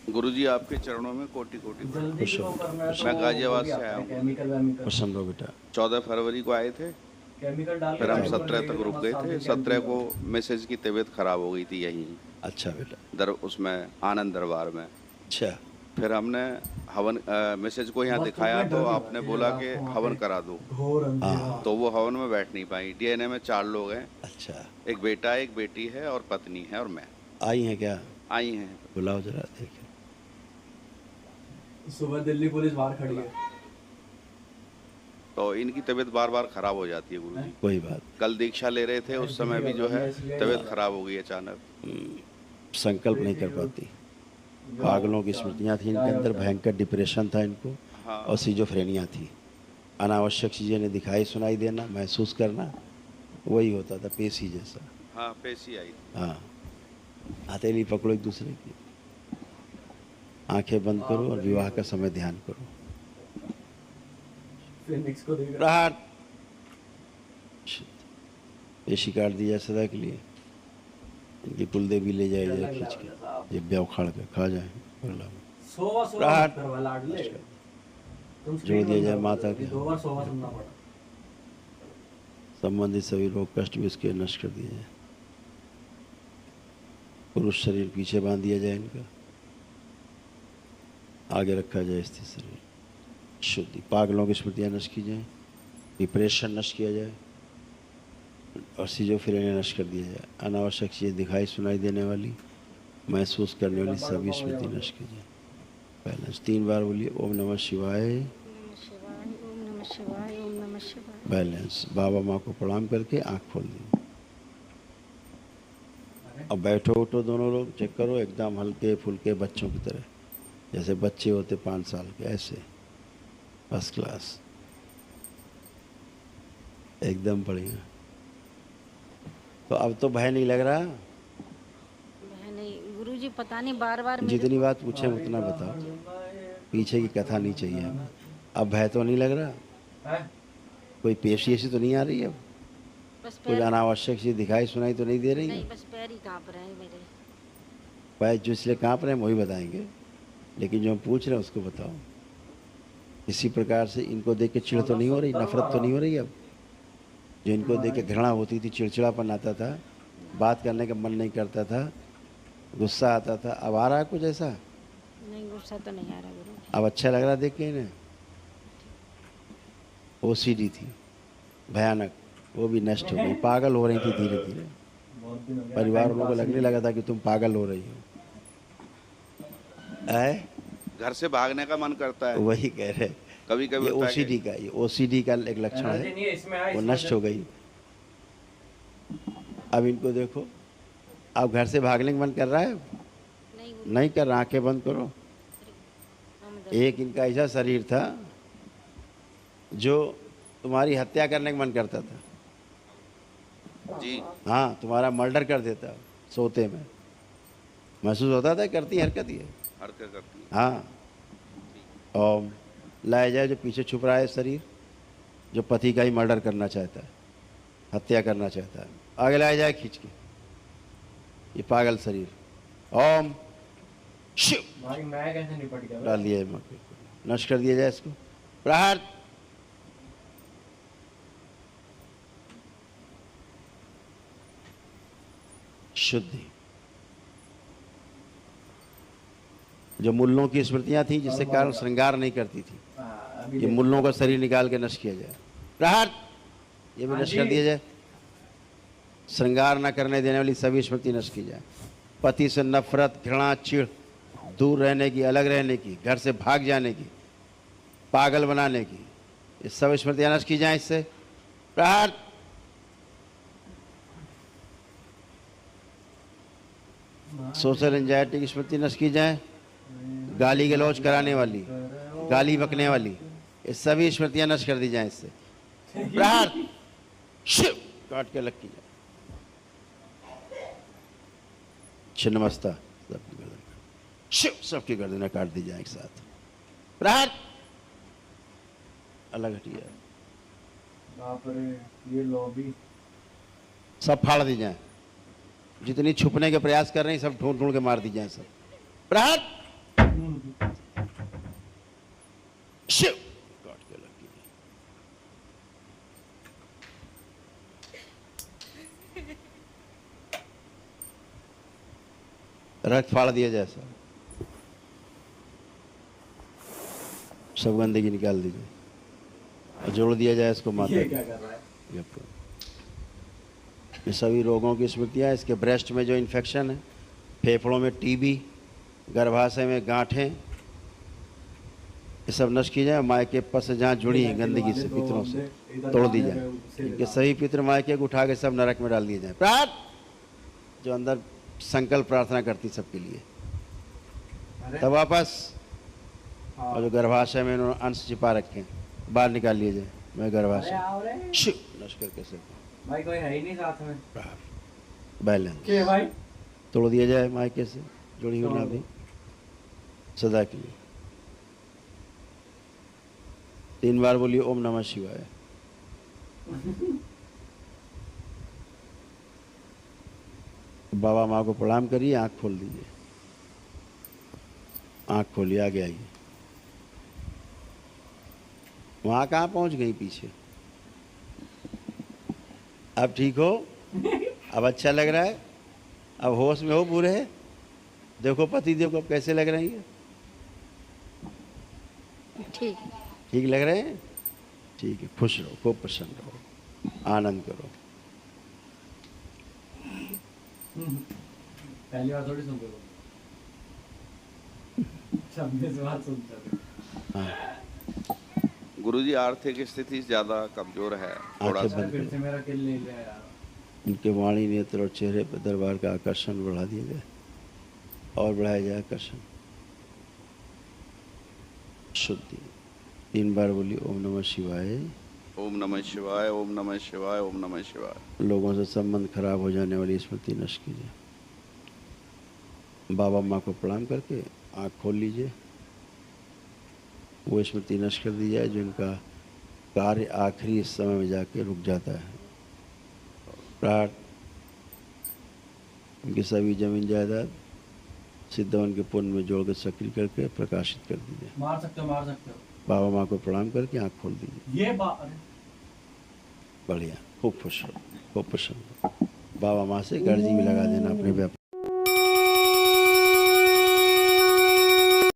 गुरुजी आपके चरणों में कोटि कोटि प्रणाम। जल्दी वो करना है मैं तो गाजियाबाद वो भी से आता आया है, हूँ। केमिकल वेमिकल प्रसन्न रहो बेटा। 14 फरवरी को आए थे, केमिकल डाल फिर के हम गाड़ी पर 17 लेके तक रुक मत गए साथ थे। में 17 कैंपिंग को करो। मिसेज की तबीयत खराब हो गई थी यहीं अच्छा बेटा। उसमें आनंद दरबार में। अच्छा। फिर हमने हवन मिसेज को यहाँ बस दिखाया तुम्हें तो डर नहीं लगना आपने चाहिए बोला कि आपको वहाँ हवन पे करा दो, घोर अंधेरा। हाँ। तो वो हवन में बैठ नहीं पाई। डीएनए में 4 लोग हैं, अच्छा। एक बेटा एक बेटी है और पत्नी है और मैं। आई हैं क्या? आई हैं। बुलाओ जरा देखें। सुबह दिल्ली पुलिस बाहर खड़ी है। तो इनकी तबीयत बार बार खराब हो जाती है गुरुजी। कोई बात। कल दीक्षा ले रहे थे, उस समय भी जो है तबीयत खराब हो गई अचानक। संकल्प नहीं कर पाती। पागलों की स्मृतियाँ थी इनके अंदर, भयंकर डिप्रेशन था इनको हाँ और सिजोफ्रेनिया थी। अनावश्यक चीज़ें ने दिखाई सुनाई देना, महसूस करना, वही होता था पेशी जैसा। हाँ पेशी आई। हाँ। हथेली पकड़ो एक दूसरे की, आंखें बंद करो और विवाह का समय ध्यान करो। फिनिक्स को देख रहा प्रहार। पेशी काट दी जाए सदा के लिए। इनकी कुलदेवी ले जाए जाए खींच के, ये ब्याह उखाड़ के खा जाए। सोवा प्रहार। करवा लाडले। तुम जोड़ दिया जाए माता के। 2 बार सोवा सुनना पड़ा। संबंधित सभी रोग कष्ट भी इसके नष्ट कर दिए जाए। पुरुष शरीर पीछे बांध दिया जाए इनका, आगे रखा जाए स्थिर शरीर। शुद्धि, पागलों की स्मृतियाँ नष्ट की जाए, डिप्रेशन नष्ट किया जाए और सिजोफ्रेनिया नष्ट कर दिया जाए। अनावश्यक चीज़ दिखाई सुनाई देने वाली, महसूस करने वाली सभी स्मृति नष्ट की जाए। बैलेंस 3 बार बोलिए। ओम नमः शिवाय। ओम नमः शिवाय, ओम नमः शिवाय। बैलेंस। बाबा माँ को प्रणाम करके आँख खोल दी। अब बैठो उठो दोनों लोग, चेक करो एकदम हल्के फुल्के बच्चों की तरह, जैसे बच्चे होते 5 साल के, ऐसे फर्स्ट क्लास एकदम बढ़िया। तो अब तो भय नहीं लग रहा? नहीं गुरुजी, पता नहीं बार बार जितनी बात पूछे उतना बताओ, पीछे की कथा नहीं चाहिए हमें। अब भय तो नहीं लग रहा? कोई पेशी ऐसी तो नहीं आ रही? अब बस कुछ पैर, अनावश्यक चीज दिखाई सुनाई तो नहीं दे रही नहीं है? बस पैर ही कांप रहे हैं मेरे। पैर जो इसलिए काँप रहे हैं वही बताएंगे, लेकिन जो हम पूछ रहे हैं उसको बताओ। इसी प्रकार से इनको देख के चिढ़ तो नहीं हो रही, नफरत तो नहीं हो रही? अब जो इनको देख के घृणा होती थी, चिड़चिड़ापन आता था, बात करने का मन नहीं करता था, गुस्सा आता था, अब आ रहा है कुछ ऐसा? नहीं गुस्सा तो नहीं आ रहा गुरु। अब अच्छा लग रहा देख के इन्हें? ओसीडी थी भयानक, वो भी नष्ट हो गई। पागल हो रही थी धीरे धीरे। परिवार वालों को लगने लगा था कि तुम पागल हो रही हो। घर से भागने का मन करता है। वही कह रहे, कभी कभी ये होता है ओसीडी का, ये ओसीडी का एक लक्षण है, वो नष्ट हो गई। अब इनको देखो, अब घर से भागने का मन कर रहा है? नहीं गुरु, नहीं कर रहा। आंखें बंद करो। एक इनका ऐसा शरीर था जो तुम्हारी हत्या करने का मन करता था। जी। हाँ, तुम्हारा मर्डर कर देता सोते में। महसूस होता था? करती हरकत ये हरकत करती है। हाँ। और लाया जाए जो पीछे छुप रहा है शरीर, जो पति का ही मर्डर करना चाहता है, हत्या करना चाहता है, आगे लाया जाए खींच के ये पागल शरीर। ओम शिव। भाई मैं कैसे निपट गया? डाल दिया है, नष्ट कर दिया जाए इसको। प्रहार। शुद्धि। जो मुल्लों की स्मृतियां थी जिससे कारण श्रृंगार नहीं करती थी, ये मुल्लों का शरीर निकाल के नष्ट किया जाए। प्रहार। ये भी नष्ट कर दिया जाए। श्रृंगार न करने देने वाली सभी स्मृति नष्ट की जाए। पति से नफरत, घृणा, चिढ़, दूर रहने की, अलग रहने की, घर से भाग जाने की, पागल बनाने की, ये सब स्मृतियां नष्ट की जाए इससे। प्रहार। सोशल एंजाइटी की स्मृति नष्ट की जाए। गाली गलौज कराने वाली, गाली बकने वाली, ये सभी स्मृतियां नष्ट कर दी जाए इससे। प्रहार। शिव। काट के अलग की जाए। छिन्नमस्ता सबकी गर्दन, शिव सबकी गर्दनें काट दी जाए एक साथ। प्रहार। अलग हटिए। बाप रे, ये लॉबी सब फाड़ दी जाए। जितनी छुपने के प्रयास कर रहे हैं सब ढूंढ ढूंढ के मार दी जाए सब। प्रहार। शिव काट के लगी। रक्त फाड़ दिया जाए सर, सब गंदगी निकाल दीजिए और जोड़ दिया जाए इसको माता ये की। क्या कर रहा है? ये सभी रोगों की स्मृतियाँ, इसके ब्रेस्ट में जो इन्फेक्शन है, फेफड़ों में टीबी, गर्भाशय में गांठें, ये सब नष्ट की जाए। मायके पर से जहाँ जुड़ी हैं गंदगी से, पितरों से तोड़ दी जाए। इनके सभी पितर मायके को उठा के सब नरक में डाल दिए जाए। प्रार्थ जो अंदर संकल्प प्रार्थना करती सबके लिए, अरे तब वापस हाँ। और जो गर्भाशय में इन्होंने अंश छिपा रखे हैं बाहर निकाल लिए जाए। मैं अरे गर्भाशय आओ रे। नष्ट करके से भाई कोई है ही नहीं साथ में। बैलेंस के भाई? तोड़ दिया जाए मायके से जुड़ी हुई नाभि सदा के लिए। 3 बार बोलिए ओम नमः शिवाय। बाबा माँ को प्रणाम करिए, आंख खोल दीजिए, आंख खोलिए, आगे आइए। वहां कहाँ पहुंच गई पीछे? अब ठीक हो? अब अच्छा लग रहा है? अब होश में हो पूरे? देखो पति देव को कैसे लग रही है? ठीक। ठीक लग रहे हैं? ठीक है, खुश रहो, खूब प्रसन्न रहो, आनंद करो। पहली बार थोड़ी सुनते हो। सामने से बात सुनते हो। हाँ, गुरुजी आर्थिक स्थिति ज्यादा कमजोर है, थोड़ा आंखें सा। बंद फिर करो। से मेरा किल ले लिया यार। उनके वाणी, नेत्र और चेहरे पर दरबार का आकर्षण बढ़ा दिया जाए और बढ़ाया जाए आकर्षण। शुद्धि 3 बार बोलिए ओम नमः शिवाय। ओम नमः शिवाय, ओम नमः शिवाय, ओम नमः शिवाय। लोगों से संबंध खराब हो जाने वाली स्मृति नष्ट कीजिए। बाबा माँ को प्रणाम करके आँख खोल लीजिए। वो स्मृति नष्ट कर दी जाए जो इनका कार्य आखिरी समय में जाके रुक जाता है। प्रार्थ इनकी सभी जमीन जायदाद सिद्धवन के पुण्य में जोड़कर सक्रिय करके प्रकाशित कर दीजिए। मार सकते हो, मार सकते हो। बाबा माँ को प्रणाम करके आँख खोल दीजिए। ये बात बढ़िया, खूब खुश रहो, खूब प्रसन्न रहो। बाबा माँ से गर्जी भी लगा देना अपने व्यापार